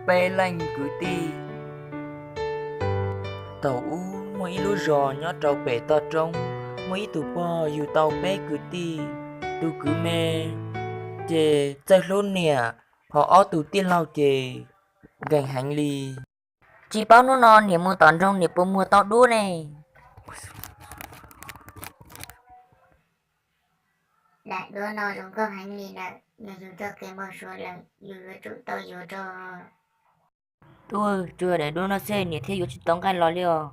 bé lành cứ ti tàu u mỗi lúa giò nhó trâu bé to trông mỗi tụ bò dù tàu bé cứ ti tụ cứ mê chê chơi luôn nè họ ó tụ tiên lao chê gành hành ly chỉ bao nó non niệm mua tòn trong niệm mua tao đua này đại đứa nó dùng cơ hành lý là nhờ dùng cho cái một số lần dù chủ tôi dù cho tôi chưa để đua nó xe niệm theo dù chỉ tông cái lò liò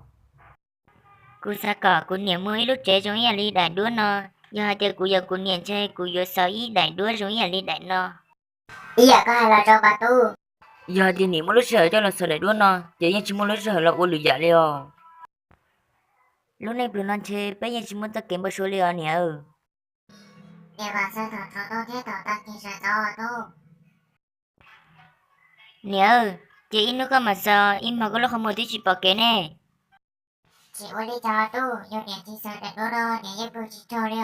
cú sa cỏ cú niệm mới lúc trẻ giống như đi đại đua nó giờ hai cô giờ cú niệm chơi cú giờ sáu ý đại đua giống như đi đại nó ý giờ có hai là cho bà tu giờ thì niệm một lúc sợ cho là sợ đại đua nó chỉ như chỉ một lúc sợ là ô lửa dạ liò lúc này bữa non chơi bây giờ chỉ muốn ta kiếm một số liò nè để bà sẽ thọ cho tôi thế thọ ta chỉ sẽ cho tu nè chị in nó có mà sợ in mà có lúc không mua thì chị bỏ cái này chỉ muốn đi cho tu dù nhẹ chỉ sợ đại đứa đó nhẹ giúp tôi chỉ cho đi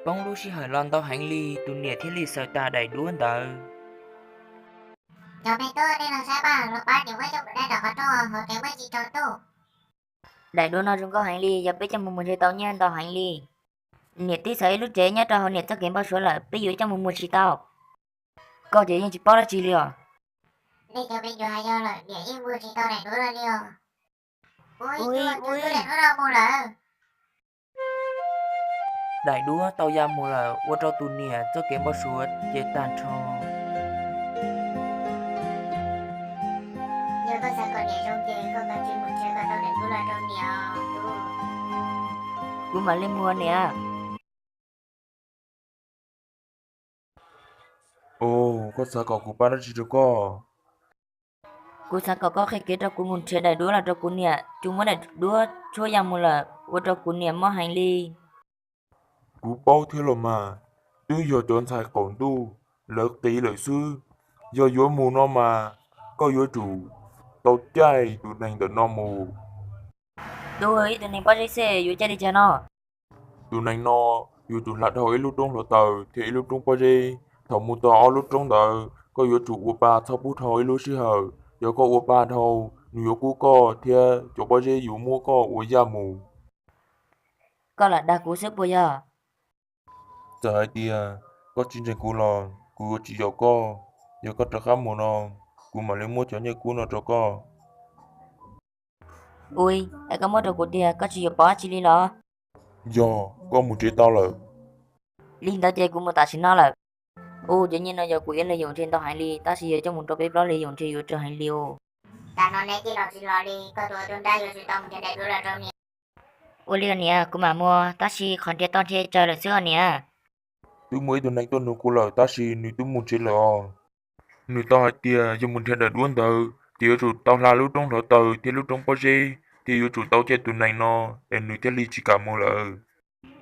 bóng lúa xí hỏi lon tàu hành ly tụ nè thiết ly sợ ta đầy đuôn tờ cho bé tôi đây là sai bà lúc ba chỉ với cho đây là có cho họ kéo với chỉ cho tu đại đua nó dùng có hành lý giờ bây giờ một chơi tàu nha tàu hành lý nhiệt tí sấy lúc chế nhá tàu nhiệt cho kiếm bao số là bây giờ trong một chỉ tàu có chế nhưng chỉ bao là chỉ liều đây cho bé cho hai giờ rồi để im vừa chỉ tao đại đứa ra đi ui ui đại đứa đâu mua là đại đúa tàu ya mùa là qua trâu tụ nè cho kiếm bao số chế tàn cho giờ có sao còn nhẹ trong chơi không cần chuyên một chơi còn tao đại đứa là trong nhiều tu cứ mà lên mua nè Ồ, có sao cậu của ba nó chỉ được có. cú sa có khi kế cho cú muốn chơi đại đua là cho cú nè chúng muốn đại đua cho yang một là qua cho cú nè mua hành lý Cú bao thế rồi mà. Tôi giờ chọn xài còn tu. Lợi tí lợi sư. Giờ dối mù nó mà. Có dối chủ. Tao chạy tụi này tụi nó mù. tôi tụi này bao nhiêu xe vô chơi đi chơi nó Tụi này nó. Dù tụi lạt hỏi lúc trong lọ tờ. Thì lúc trong bao gì. Thảo mù tỏ lúc trong tờ. Có dối chủ của ba thao bút hỏi lúc sư hờ. Giờ có của ba thầu. Nếu cú có. Thì chỗ bao gì dù mua có. Ủa da mù. có là đa cú xếp bây giờ Giờ hai tia, có chương trình cũ lò, cũ chỉ cho có, giờ có trả khám mùa nó, cũ mà lấy mua cho nhớ cũ nó cho có. ui ai có mua đồ của tiền có chỉ bỏ chỉ đi lo Giờ, có một chế tao là, linh ta chơi cũng một ta xin nó là ô tự nhiên là giờ của yên là dùng trên tàu hành lý ta chỉ cho một trò bếp đó là dùng trên trên hành lý ô ta nói này chỉ lo chỉ lo đi có tuổi tuần đây rồi chỉ tao một đại đứa là trong nhiều ô liền nè cũng mà mua ta chỉ còn tiền tao chơi chơi là xưa nè tôi mới tuần này tôi nó cũ là ta xì, nếu tôi muốn chế là, nếu tao hai tia, giờ muốn chế đạt đuôn tờ, thì ở chủ tao là lúc trong đó tờ, thì lúc trong bao gì, thì ở chủ tao chế tuần này nó, em nếu thế lý chỉ cả mua là,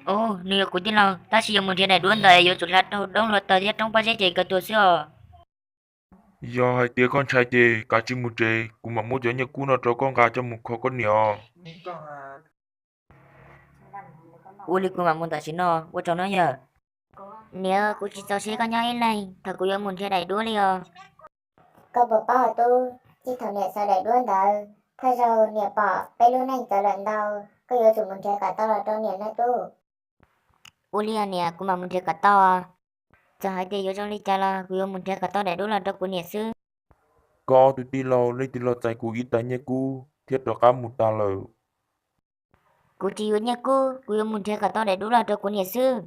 ô nếu của tiền nào ta chỉ dùng một tiền này đuôn đời giờ chúng là đâu đâu là tờ trong bao giờ chơi cái tuổi xưa giờ hai tia con trai chế, cả chỉ một chế, cũ mà mua cho nhớ cũ nó cho con gà cho một khó con nhỏ. ô liền cũng mà muốn ta xin nó ô cho nó giờ nếu của chỉ tao sẽ có nhau này thật của giờ muốn chơi đầy đuôi liền có bộ bao tu chỉ thằng nhẹ sao đại đứa đó thay rồi nhẹ bỏ bây lúc này tao lần đầu có yếu chủ mình chơi cả tao là trong nhẹ này tu ô liền nè cũng mà muốn chơi cả tao à cho hai tiền vô trong đi chơi là của giờ muốn chơi cả tao đầy đuôi là đâu của nhẹ sư Có tôi tí lâu, lấy tí lâu chạy cú ít tay nhé cú, thiết đó cá một ta lờ. cô chỉ nhớ cô yêu muốn chơi cả tao để đúng là được của nhà sư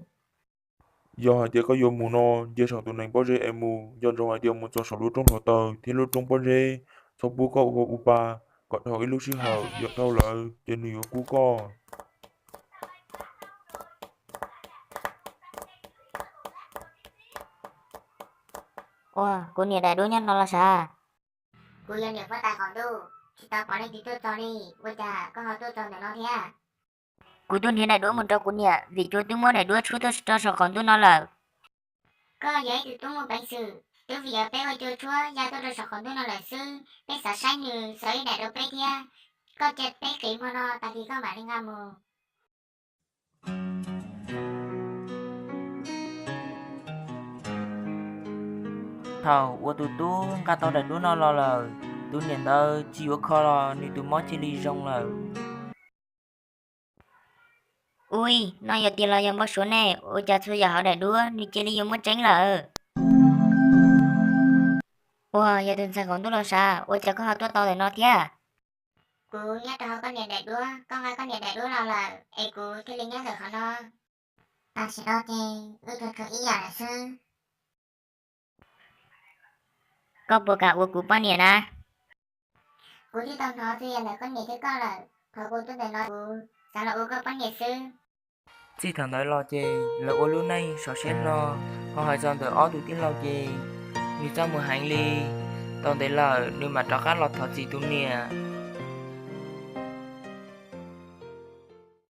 Do hai tia có vô mù nó, giờ sang tụi này bao giờ em mù, do trong hai tia một số số lúc trong hồ tờ, thì lúc trong bao giờ, sau bố có u ba, còn hỏi lúc sư hào, giờ đâu lỡ, cho nhiều cú có. ồ cô nhà đại đối nhân nó là sao cô yêu nhẹ với tài khoản tu chỉ tao bỏ lên tí tôi cho đi bây giờ có hỏi tôi cho để nó thế cô tuân hiện đại đối một trâu của nhà vì tôi tôi muốn đại đối chú tôi cho sợ còn tôi nó là có giấy thì tôi mua bánh sử tôi vì ở bé ơi tôi chúa gia tôi được sọc còn tôi nó là sư bé sợ sai như sợ đại đồ bé kia có chết bé kỹ mà nó tại vì có bạn đi ngắm mù thầu của tụi cả tao đã đứa nó lo là tụi nhận tao chỉ có kho lo nên tụi mót chỉ đi rong là ui nó giờ tiền là giờ mất số này ôi cha thôi giờ họ đã đua đi chơi đi mất tránh là ôi giờ tuần sau còn tôi là sao ôi cha có họ tôi tao để nó thế Cú nhát đó con điện đại đua, con ai con điện đại đua nào là, ấy cú thì linh nhát rồi khó nó. Ta sẽ đó thì, ư thật thật ý giả là sư. có bộ cả của bao nhiêu na Cú thì tao nói thì là con điện thế con là, thọ cú tôi để nói cú, sao là cú có con điện sư. chỉ thằng đấy lo chê là ô lúc này sợ xét nó họ hỏi rằng tụi ó tụi tin lo chê như sao mà hành li tao thấy là nếu mà cho các lọt thật gì tụi nè